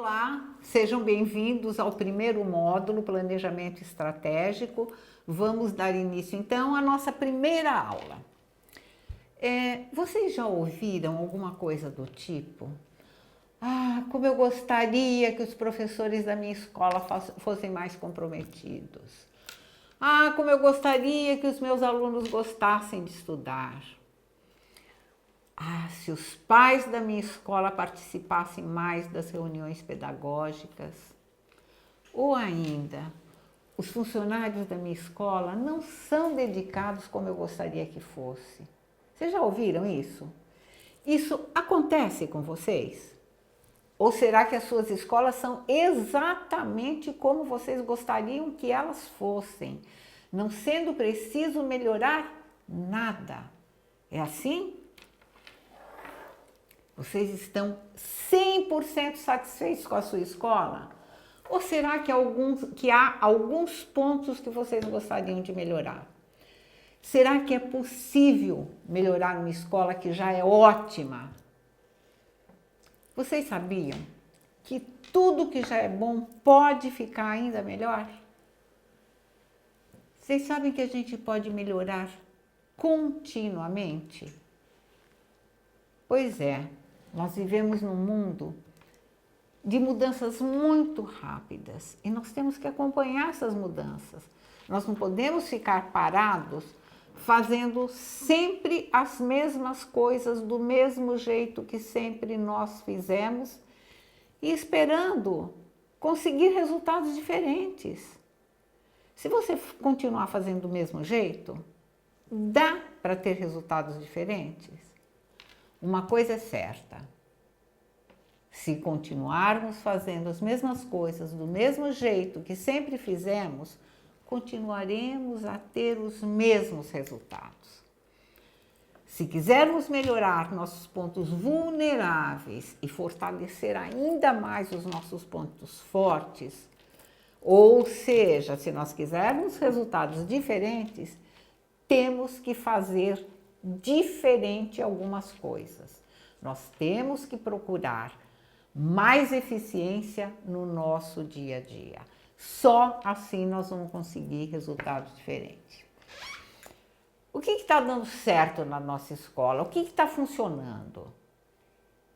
Olá, sejam bem-vindos ao primeiro módulo Planejamento Estratégico. Vamos dar início então à nossa primeira aula. Vocês já ouviram alguma coisa do tipo: "Ah, como eu gostaria que os professores da minha escola fossem mais comprometidos. Ah, como eu gostaria que os meus alunos gostassem de estudar. Ah, se os pais da minha escola participassem mais das reuniões pedagógicas. Ou ainda, os funcionários da minha escola não são dedicados como eu gostaria que fosse." Vocês já ouviram isso? Isso acontece com vocês? Ou será que as suas escolas são exatamente como vocês gostariam que elas fossem, não sendo preciso melhorar nada? É assim? Vocês estão 100% satisfeitos com a sua escola? Ou será que há alguns pontos que vocês gostariam de melhorar? Será que é possível melhorar uma escola que já é ótima? Vocês sabiam que tudo que já é bom pode ficar ainda melhor? Vocês sabem que a gente pode melhorar continuamente? Pois é, nós vivemos num mundo de mudanças muito rápidas e nós temos que acompanhar essas mudanças. Nós não podemos ficar parados fazendo sempre as mesmas coisas do mesmo jeito que sempre nós fizemos e esperando conseguir resultados diferentes. Se você continuar fazendo do mesmo jeito, dá para ter resultados diferentes? Uma coisa é certa: se continuarmos fazendo as mesmas coisas do mesmo jeito que sempre fizemos, continuaremos a ter os mesmos resultados. Se quisermos melhorar nossos pontos vulneráveis e fortalecer ainda mais os nossos pontos fortes, ou seja, se nós quisermos resultados diferentes, temos que fazer diferente algumas coisas. Nós temos que procurar mais eficiência no nosso dia a dia. Só assim nós vamos conseguir resultados diferentes. O que está dando certo na nossa escola? O que está funcionando?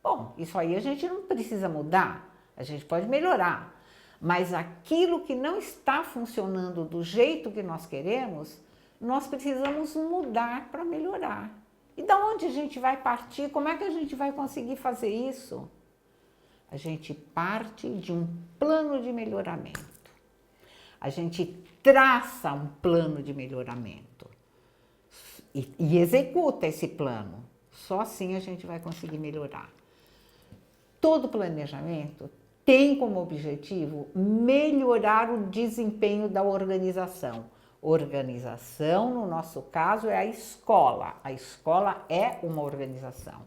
Bom, isso aí a gente não precisa mudar, a gente pode melhorar. Mas aquilo que não está funcionando do jeito que nós queremos, nós precisamos mudar para melhorar. E da onde a gente vai partir? Como é que a gente vai conseguir fazer isso? A gente parte de um plano de melhoramento. A gente traça um plano de melhoramento e executa esse plano. Só assim a gente vai conseguir melhorar. Todo planejamento tem como objetivo melhorar o desempenho da organização. Organização, no nosso caso, é a escola. A escola é uma organização.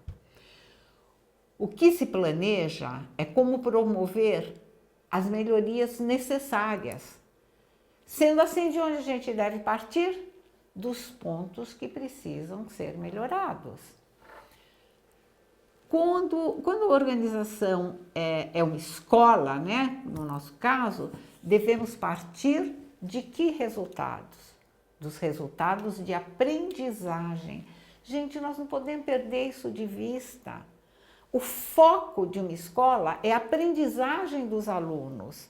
O que se planeja é como promover as melhorias necessárias. Sendo assim, de onde a gente deve partir? Dos pontos que precisam ser melhorados. Quando a organização é uma escola, né, no nosso caso, devemos partir de que resultados? Dos resultados de aprendizagem. Gente, nós não podemos perder isso de vista. O foco de uma escola é a aprendizagem dos alunos.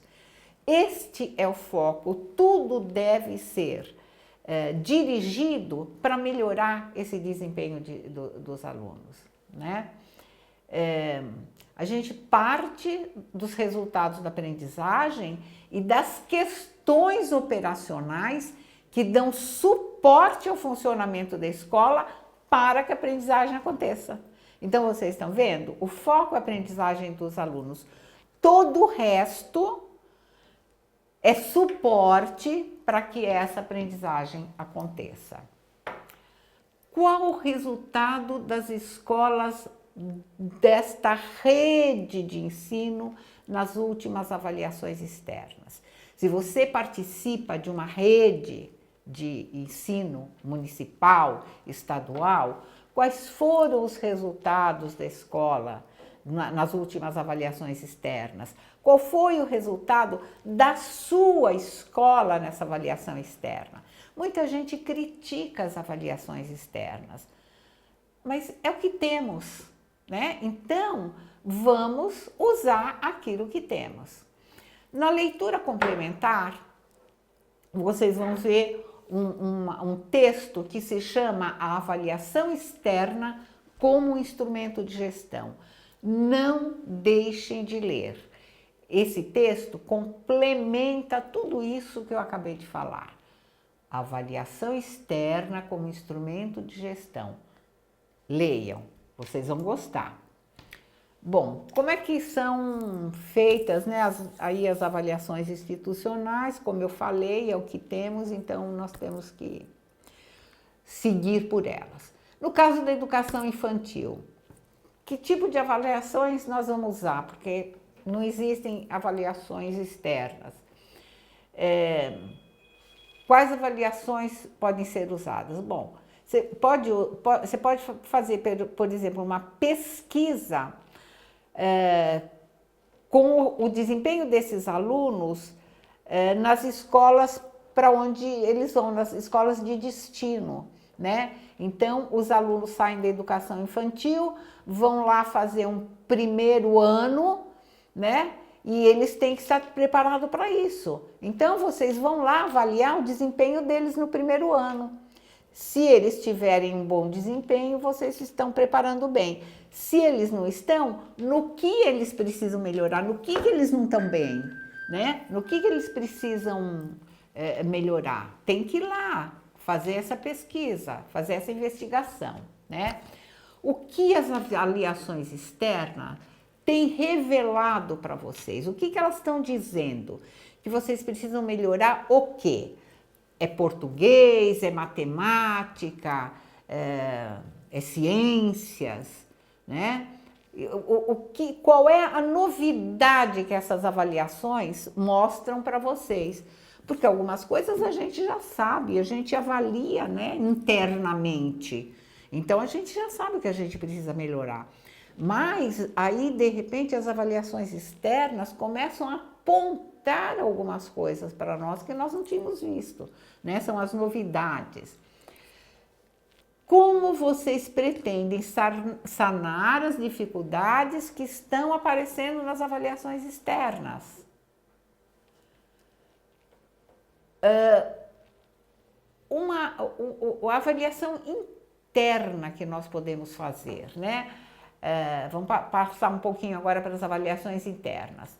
Este é o foco, tudo deve ser dirigido para melhorar esse desempenho dos alunos, né? A gente parte dos resultados da aprendizagem e das questões operacionais que dão suporte ao funcionamento da escola para que a aprendizagem aconteça. Então, vocês estão vendo? O foco é a aprendizagem dos alunos. Todo o resto é suporte para que essa aprendizagem aconteça. Qual o resultado das escolas desta rede de ensino nas últimas avaliações externas? Se você participa de uma rede de ensino municipal, estadual, quais foram os resultados da escola nas últimas avaliações externas? Qual foi o resultado da sua escola nessa avaliação externa? Muita gente critica as avaliações externas, mas é o que temos, né? Então, vamos usar aquilo que temos. Na leitura complementar, vocês vão ver um texto que se chama A Avaliação Externa como Instrumento de Gestão. Não deixem de ler. Esse texto complementa tudo isso que eu acabei de falar. Avaliação externa como instrumento de gestão. Leiam, vocês vão gostar. Bom, como é que são feitas, né, as avaliações institucionais? Como eu falei, é o que temos, então nós temos que seguir por elas. No caso da educação infantil, que tipo de avaliações nós vamos usar? Porque não existem avaliações externas. Quais avaliações podem ser usadas? Bom, você pode fazer, por exemplo, uma pesquisa com o desempenho desses alunos nas escolas para onde eles vão, nas escolas de destino, né? Então, os alunos saem da educação infantil, vão lá fazer um primeiro ano, né? E eles têm que estar preparados para isso. Então, vocês vão lá avaliar o desempenho deles no primeiro ano. Se eles tiverem um bom desempenho, vocês estão preparando bem. Se eles não estão, no que eles precisam melhorar, no que eles não estão bem, né? No que eles precisam melhorar. Tem que ir lá fazer essa pesquisa, fazer essa investigação, né? O que as avaliações externas têm revelado para vocês? O que elas estão dizendo? Que vocês precisam melhorar o quê? É português, é matemática, é ciências, né? Qual é a novidade que essas avaliações mostram para vocês? Porque algumas coisas a gente já sabe, a gente avalia, né, internamente. Então, a gente já sabe o que a gente precisa melhorar. Mas aí, de repente, as avaliações externas começam a apontar algumas coisas para nós que nós não tínhamos visto, né? São as novidades. Como vocês pretendem sanar as dificuldades que estão aparecendo nas avaliações externas? A avaliação interna que nós podemos fazer, né? Vamos passar um pouquinho agora para as avaliações internas.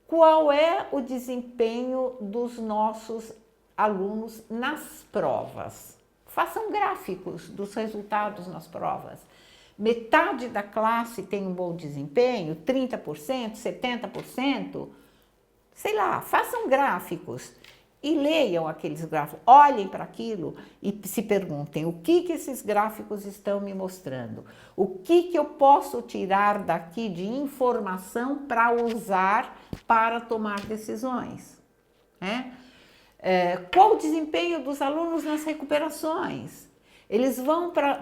Qual é o desempenho dos nossos alunos nas provas? Façam gráficos dos resultados nas provas. Metade da classe tem um bom desempenho, 30%, 70%, sei lá, façam gráficos e leiam aqueles gráficos, olhem para aquilo e se perguntem o que esses gráficos estão me mostrando, o que eu posso tirar daqui de informação para usar para tomar decisões, né? Qual o desempenho dos alunos nas recuperações? Eles vão para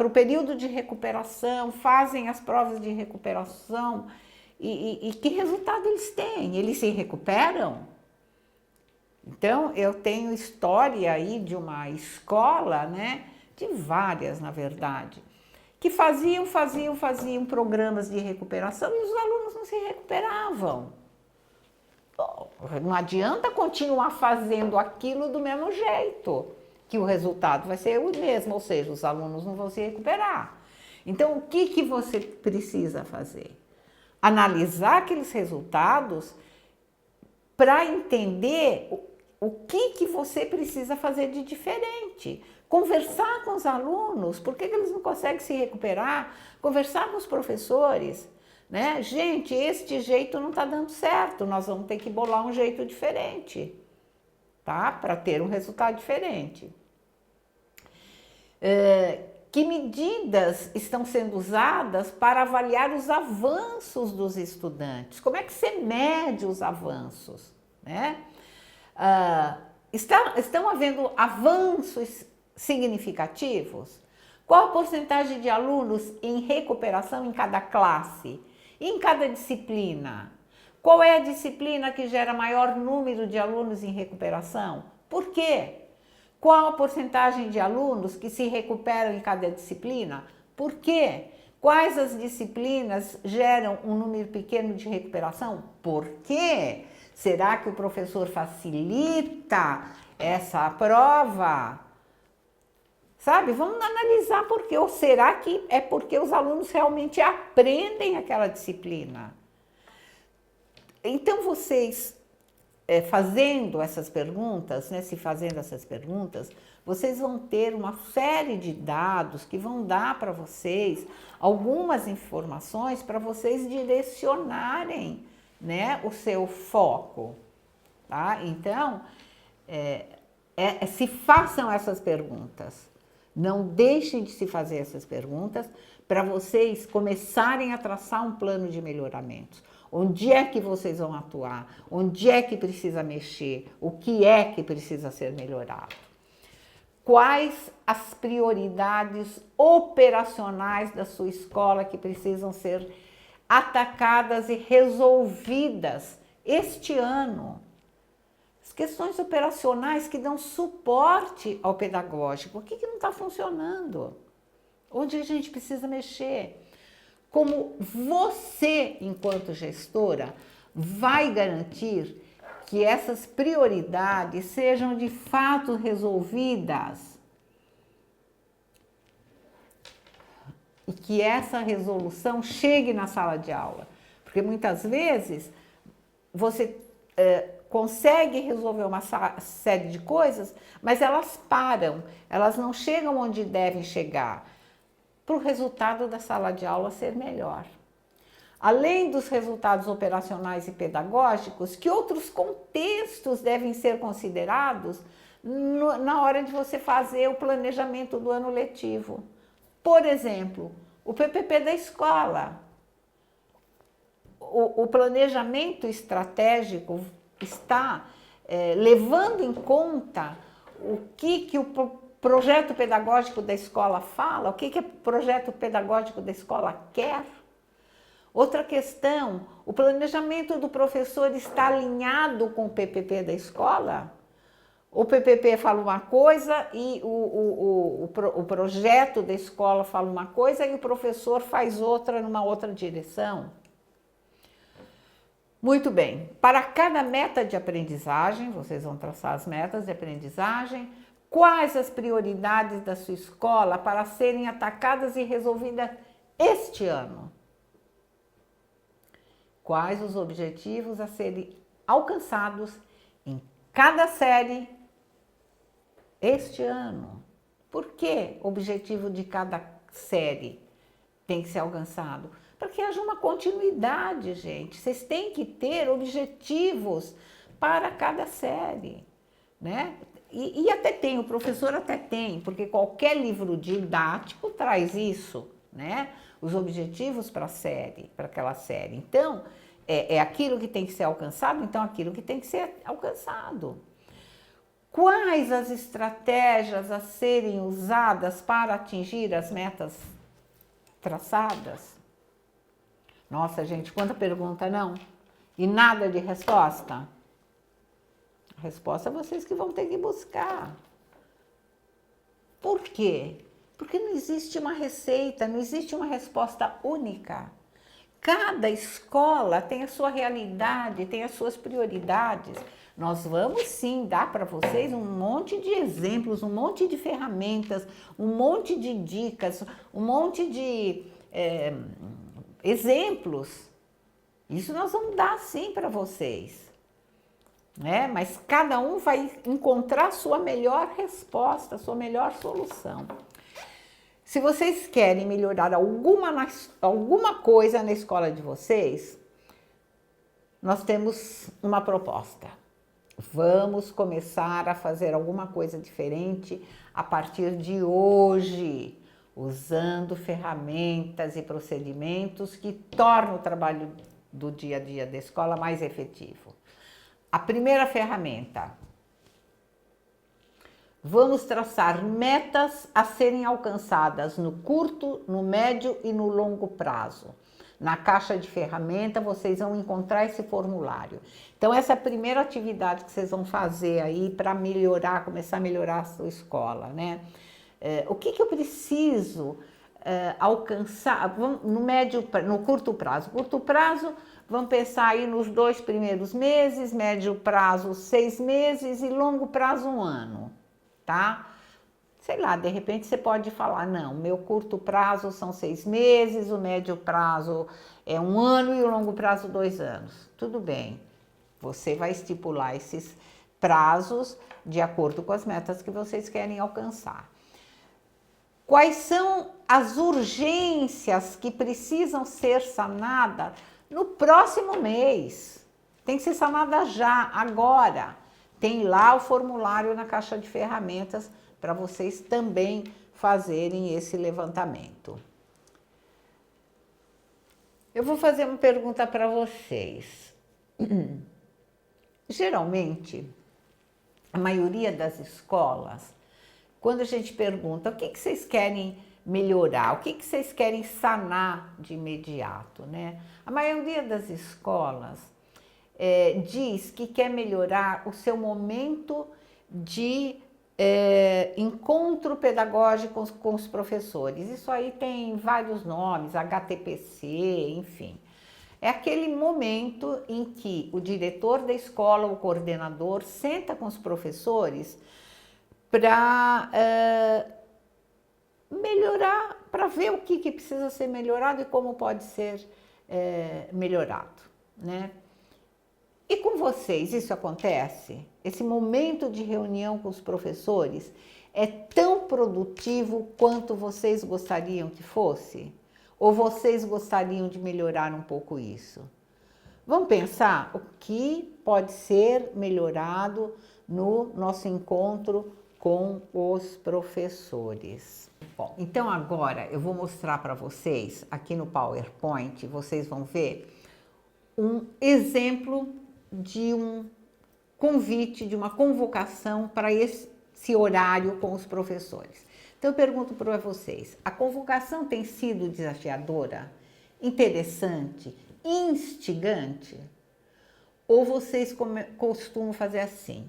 o período de recuperação, fazem as provas de recuperação e que resultado eles têm? Eles se recuperam? Então, eu tenho história aí de uma escola, né, de várias, na verdade, que faziam programas de recuperação e os alunos não se recuperavam. Bom, não adianta continuar fazendo aquilo do mesmo jeito, que o resultado vai ser o mesmo, ou seja, os alunos não vão se recuperar. Então, o que você precisa fazer? Analisar aqueles resultados para entender o que você precisa fazer de diferente. Conversar com os alunos, por que eles não conseguem se recuperar? Conversar com os professores, né? Gente, este jeito não está dando certo, nós vamos ter que bolar um jeito diferente, tá? Para ter um resultado diferente. Que medidas estão sendo usadas para avaliar os avanços dos estudantes? Como é que você mede os avanços, né? Estão havendo avanços significativos? Qual a porcentagem de alunos em recuperação em cada classe? E em cada disciplina? Qual é a disciplina que gera maior número de alunos em recuperação? Por quê? Qual a porcentagem de alunos que se recuperam em cada disciplina? Por quê? Quais as disciplinas geram um número pequeno de recuperação? Por quê? Será que o professor facilita essa prova? Sabe? Vamos analisar por quê. Ou será que é porque os alunos realmente aprendem aquela disciplina? Então, vocês fazendo essas perguntas, né, se fazendo essas perguntas, vocês vão ter uma série de dados que vão dar para vocês algumas informações para vocês direcionarem, né, o seu foco, tá? Então, se façam essas perguntas. Não deixem de se fazer essas perguntas para vocês começarem a traçar um plano de melhoramentos. Onde é que vocês vão atuar? Onde é que precisa mexer? O que é que precisa ser melhorado? Quais as prioridades operacionais da sua escola que precisam ser atacadas e resolvidas este ano? As questões operacionais que dão suporte ao pedagógico. O que não está funcionando? Onde a gente precisa mexer? Como você, enquanto gestora, vai garantir que essas prioridades sejam de fato resolvidas e que essa resolução chegue na sala de aula? Porque muitas vezes você consegue resolver uma série de coisas, mas elas param, elas não chegam onde devem chegar, para o resultado da sala de aula ser melhor. Além dos resultados operacionais e pedagógicos, que outros contextos devem ser considerados na hora de você fazer o planejamento do ano letivo? Por exemplo, o PPP da escola. O planejamento estratégico está levando em conta o que o projeto pedagógico da escola fala, o que o projeto pedagógico da escola quer. Outra questão, o planejamento do professor está alinhado com o PPP da escola? O PPP fala uma coisa e o projeto da escola fala uma coisa e o professor faz outra numa outra direção? Muito bem, para cada meta de aprendizagem, vocês vão traçar as metas de aprendizagem. Quais as prioridades da sua escola para serem atacadas e resolvidas este ano? Quais os objetivos a serem alcançados em cada série este ano? Por que o objetivo de cada série tem que ser alcançado? Para que haja uma continuidade, gente. Vocês têm que ter objetivos para cada série, né? E até tem, o professor até tem, porque qualquer livro didático traz isso, né? Os objetivos para a série, para aquela série. Então, é aquilo que tem que ser alcançado, então aquilo que tem que ser alcançado. Quais as estratégias a serem usadas para atingir as metas traçadas? Nossa, gente, quanta pergunta, não? E nada de resposta? A resposta é vocês que vão ter que buscar. Por quê? Porque não existe uma receita, não existe uma resposta única. Cada escola tem a sua realidade, tem as suas prioridades. Nós vamos sim dar para vocês um monte de exemplos, um monte de ferramentas, um monte de dicas, um monte de exemplos. Isso nós vamos dar sim para vocês. Né? Mas cada um vai encontrar a sua melhor resposta, a sua melhor solução. Se vocês querem melhorar alguma coisa na escola de vocês, nós temos uma proposta. Vamos começar a fazer alguma coisa diferente a partir de hoje, usando ferramentas e procedimentos que tornam o trabalho do dia a dia da escola mais efetivo. A primeira ferramenta, Vamos traçar metas a serem alcançadas no curto, no médio e no longo prazo. Na caixa de ferramenta vocês vão encontrar esse formulário. Então essa é a primeira atividade que vocês vão fazer aí para melhorar, começar a melhorar a sua escola, né? O que eu preciso alcançar no curto prazo? Curto prazo, vamos pensar aí nos 2 primeiros meses, médio prazo 6 meses e longo prazo 1 ano, tá? Sei lá, de repente você pode falar, não, meu curto prazo são 6 meses, o médio prazo é 1 ano e o longo prazo 2 anos. Tudo bem, você vai estipular esses prazos de acordo com as metas que vocês querem alcançar. Quais são as urgências que precisam ser sanadas no próximo mês? Tem que ser sanada já, agora. Tem lá o formulário na caixa de ferramentas para vocês também fazerem esse levantamento. Eu vou fazer uma pergunta para vocês. Geralmente, a maioria das escolas, quando a gente pergunta o que vocês querem melhorar, o que vocês querem sanar de imediato, né? A maioria das escolas diz que quer melhorar o seu momento de encontro pedagógico com os professores. Isso aí tem vários nomes, HTPC, enfim. É aquele momento em que o diretor da escola, o coordenador, senta com os professores para melhorar, para ver o que precisa ser melhorado e como pode ser melhorado, né? E com vocês isso acontece? Esse momento de reunião com os professores é tão produtivo quanto vocês gostariam que fosse? Ou vocês gostariam de melhorar um pouco isso? Vamos pensar o que pode ser melhorado no nosso encontro com os professores. Bom, então agora eu vou mostrar para vocês, aqui no PowerPoint, vocês vão ver um exemplo de um convite, de uma convocação para esse horário com os professores. Então eu pergunto para vocês, a convocação tem sido desafiadora, interessante, instigante? Ou vocês costumam fazer assim,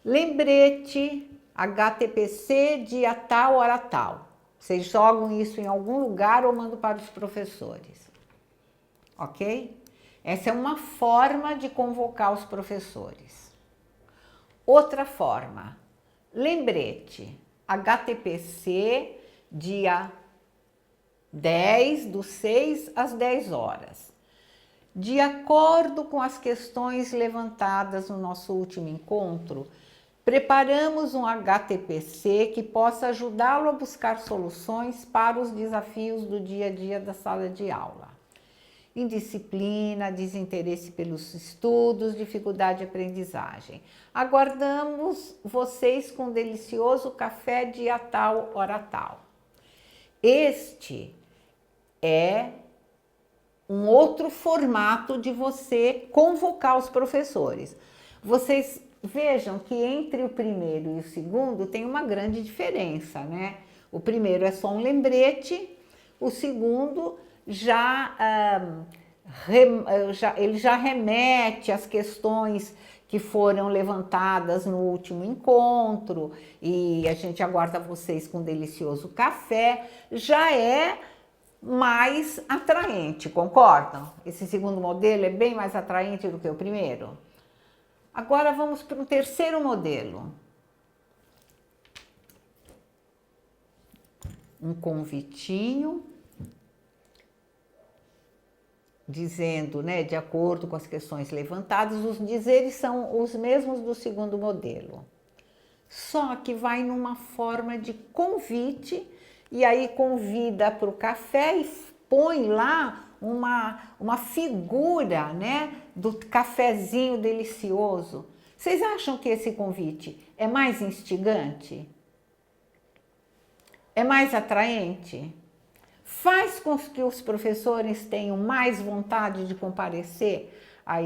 lembrete, HTPC, dia tal, hora tal. Vocês jogam isso em algum lugar ou mandam para os professores, ok? Essa é uma forma de convocar os professores. Outra forma, lembrete, HTPC, dia 10, do 6 às 10 horas. De acordo com as questões levantadas no nosso último encontro, preparamos um HTPC que possa ajudá-lo a buscar soluções para os desafios do dia a dia da sala de aula. Indisciplina, desinteresse pelos estudos, dificuldade de aprendizagem. Aguardamos vocês com um delicioso café dia tal, hora tal. Este é um outro formato de você convocar os professores. Vocês vejam que entre o primeiro e o segundo tem uma grande diferença, né? O primeiro é só um lembrete, o segundo ele já remete às questões que foram levantadas no último encontro e a gente aguarda vocês com um delicioso café, já é mais atraente, concordam? Esse segundo modelo é bem mais atraente do que o primeiro. Agora vamos para o terceiro modelo. Um convitinho, dizendo, né, de acordo com as questões levantadas, os dizeres são os mesmos do segundo modelo. Só que vai numa forma de convite, e aí convida para o café e põe lá uma figura, né, do cafezinho delicioso. Vocês acham que esse convite é mais instigante? É mais atraente? Faz com que os professores tenham mais vontade de comparecer a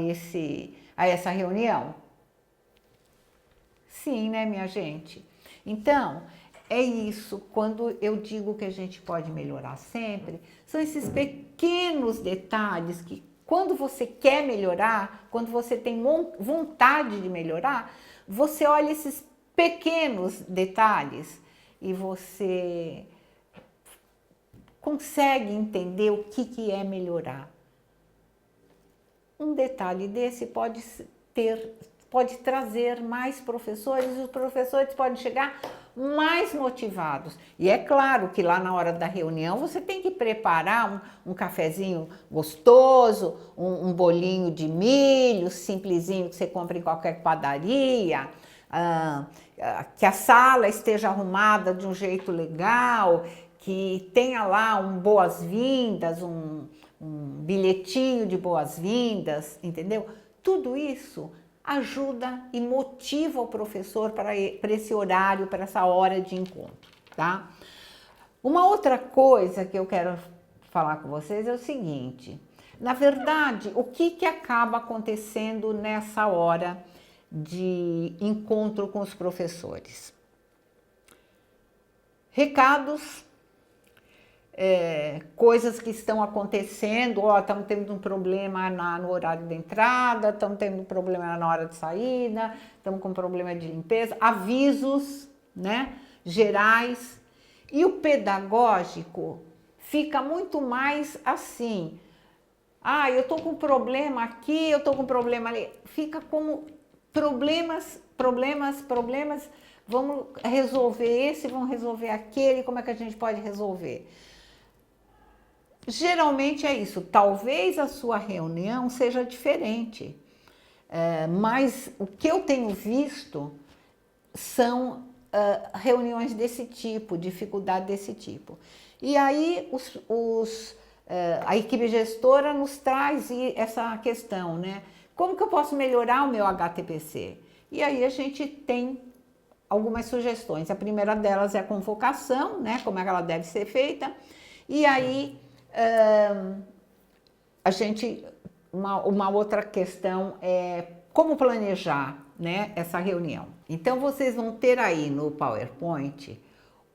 essa reunião? Sim, né, minha gente? Então, é isso, quando eu digo que a gente pode melhorar sempre, são esses pequenos detalhes que quando você quer melhorar, quando você tem vontade de melhorar, você olha esses pequenos detalhes e você consegue entender o que é melhorar. Um detalhe desse pode trazer mais professores, e os professores podem chegar mais motivados. E é claro que lá na hora da reunião você tem que preparar um cafezinho gostoso, um bolinho de milho simplesinho que você compra em qualquer padaria, que a sala esteja arrumada de um jeito legal, que tenha lá um boas-vindas, um bilhetinho de boas-vindas, entendeu? Tudo isso ajuda e motiva o professor para esse horário, para essa hora de encontro, tá? Uma outra coisa que eu quero falar com vocês é o seguinte, na verdade, o que acaba acontecendo nessa hora de encontro com os professores? Recados, coisas que estão acontecendo, estamos tendo um problema no horário de entrada, estamos tendo um problema na hora de saída, estamos com um problema de limpeza, avisos, né, gerais. E o pedagógico fica muito mais assim, eu estou com problema aqui, eu estou com problema ali, fica como problemas, vamos resolver esse, vamos resolver aquele, como é que a gente pode resolver? Geralmente é isso, talvez a sua reunião seja diferente, mas o que eu tenho visto são reuniões desse tipo, dificuldade desse tipo. E aí a equipe gestora nos traz essa questão, né? Como que eu posso melhorar o meu HTPC? E aí a gente tem algumas sugestões. A primeira delas é a convocação, né? Como é que ela deve ser feita. E aí uma outra questão é como planejar, né, essa reunião. Então vocês vão ter aí no PowerPoint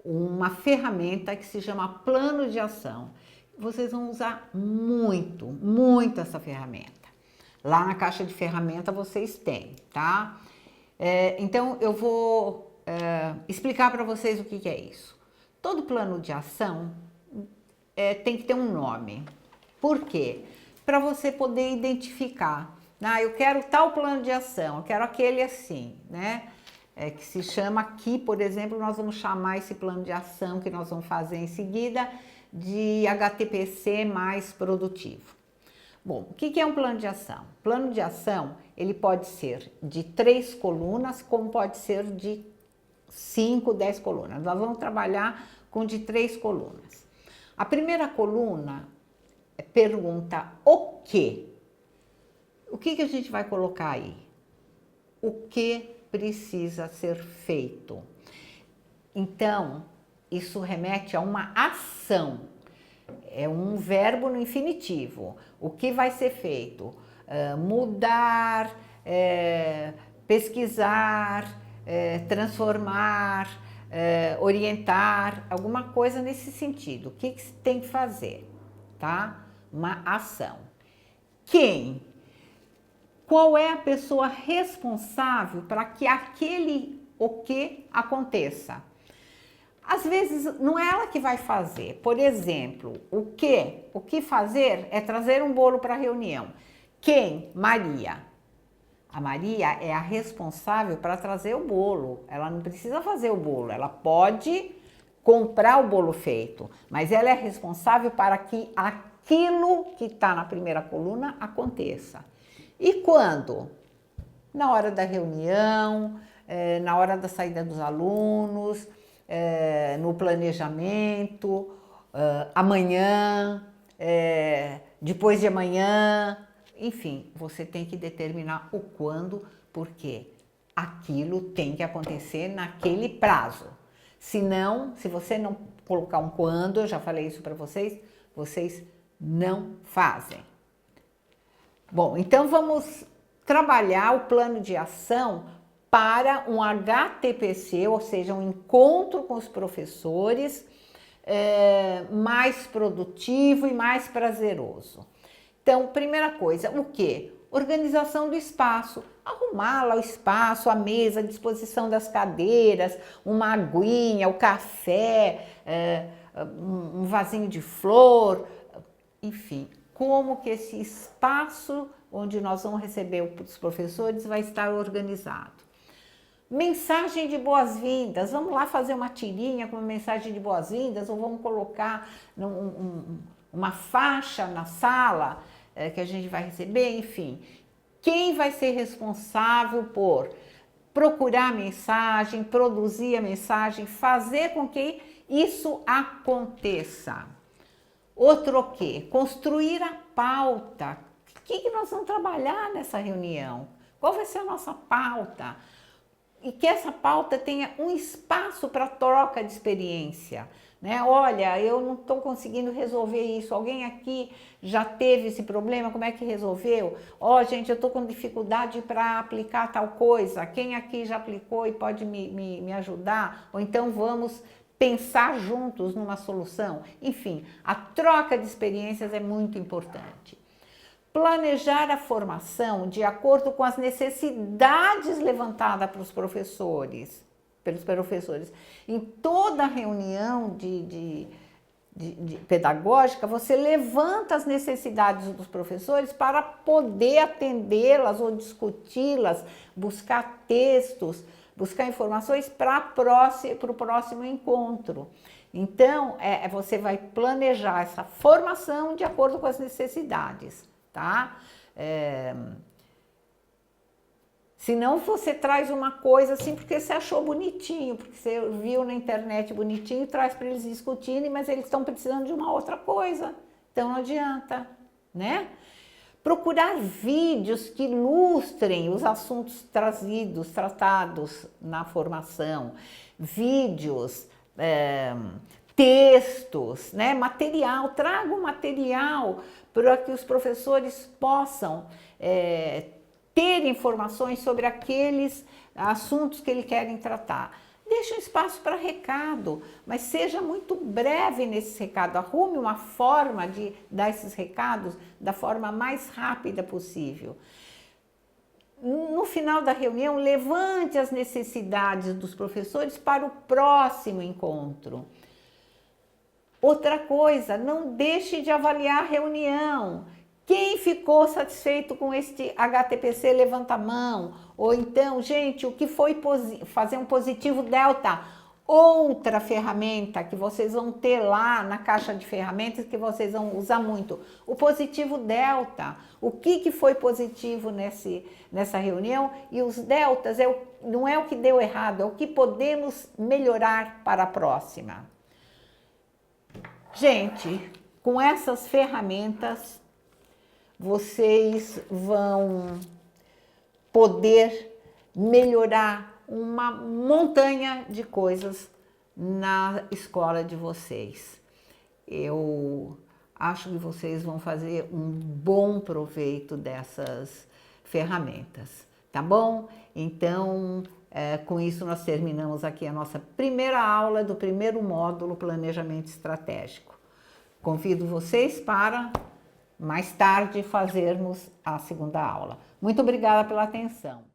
uma ferramenta que se chama plano de ação. Vocês vão usar muito essa ferramenta. Lá na caixa de ferramenta vocês têm, tá? Então eu vou explicar para vocês o que é isso. Todo plano de ação tem que ter um nome. Por quê? Para você poder identificar. Eu quero tal plano de ação, eu quero aquele assim, né? Que se chama aqui, por exemplo, nós vamos chamar esse plano de ação que nós vamos fazer em seguida de HTPC mais produtivo. Bom, o que é um plano de ação? Plano de ação, ele pode ser de 3 colunas, como pode ser de 5, 10 colunas. Nós vamos trabalhar com de 3 colunas. A primeira coluna pergunta o quê? O que a gente vai colocar aí? O que precisa ser feito? Então, isso remete a uma ação. É um verbo no infinitivo. O que vai ser feito? Mudar, pesquisar, transformar, orientar, alguma coisa nesse sentido. O que tem que fazer? Tá? Uma ação. Quem? Qual é a pessoa responsável para que aquele o que aconteça? Às vezes não é ela que vai fazer. Por exemplo, o que fazer é trazer um bolo para a reunião. Quem? Maria. A Maria é a responsável para trazer o bolo. Ela não precisa fazer o bolo, ela pode comprar o bolo feito, mas ela é responsável para que aquilo que está na primeira coluna aconteça. E quando? Na hora da reunião, na hora da saída dos alunos, no planejamento, amanhã, depois de amanhã, enfim, você tem que determinar o quando, porque aquilo tem que acontecer naquele prazo. Senão, se você não colocar um quando, eu já falei isso para vocês, vocês não fazem. Bom, então vamos trabalhar o plano de ação para um HTPC, ou seja, um encontro com os professores mais produtivo e mais prazeroso. Então, primeira coisa, o quê? Organização do espaço, arrumar lá o espaço, a mesa, a disposição das cadeiras, uma aguinha, o café, um vasinho de flor, enfim, como que esse espaço onde nós vamos receber os professores vai estar organizado. Mensagem de boas-vindas, vamos lá fazer uma tirinha com uma mensagem de boas-vindas ou vamos colocar uma faixa na sala que a gente vai receber, enfim. Quem vai ser responsável por procurar a mensagem, produzir a mensagem, fazer com que isso aconteça? Outro o quê? Construir a pauta. O que nós vamos trabalhar nessa reunião? Qual vai ser a nossa pauta? E que essa pauta tenha um espaço para troca de experiência, né? Olha, eu não estou conseguindo resolver isso, alguém aqui já teve esse problema, como é que resolveu? Ó, gente, eu estou com dificuldade para aplicar tal coisa, quem aqui já aplicou e pode me ajudar? Ou então vamos pensar juntos numa solução? Enfim, a troca de experiências é muito importante. Planejar a formação de acordo com as necessidades levantadas pelos professores. Em toda reunião pedagógica, você levanta as necessidades dos professores para poder atendê-las ou discuti-las, buscar textos, buscar informações para o próximo encontro. Então, você vai planejar essa formação de acordo com as necessidades. Tá? Senão você traz uma coisa assim porque você achou bonitinho, porque você viu na internet bonitinho e traz para eles discutirem, mas eles estão precisando de uma outra coisa, então não adianta, né? Procurar vídeos que ilustrem os assuntos tratados na formação, vídeos, textos, né? Material, traga um material para que os professores possam ter informações sobre aqueles assuntos que eles querem tratar. Deixe um espaço para recado, mas seja muito breve nesse recado. Arrume uma forma de dar esses recados da forma mais rápida possível. No final da reunião, levante as necessidades dos professores para o próximo encontro. Outra coisa, não deixe de avaliar a reunião. Quem ficou satisfeito com este HTPC, levanta a mão. Ou então, gente, o que foi fazer um positivo delta? Outra ferramenta que vocês vão ter lá na caixa de ferramentas que vocês vão usar muito. O positivo delta. O que foi positivo nessa reunião? E os deltas não é o que deu errado, é o que podemos melhorar para a próxima. Gente, com essas ferramentas, vocês vão poder melhorar uma montanha de coisas na escola de vocês. Eu acho que vocês vão fazer um bom proveito dessas ferramentas, tá bom? Então, com isso nós terminamos aqui a nossa primeira aula do primeiro módulo Planejamento Estratégico. Convido vocês para mais tarde fazermos a segunda aula. Muito obrigada pela atenção.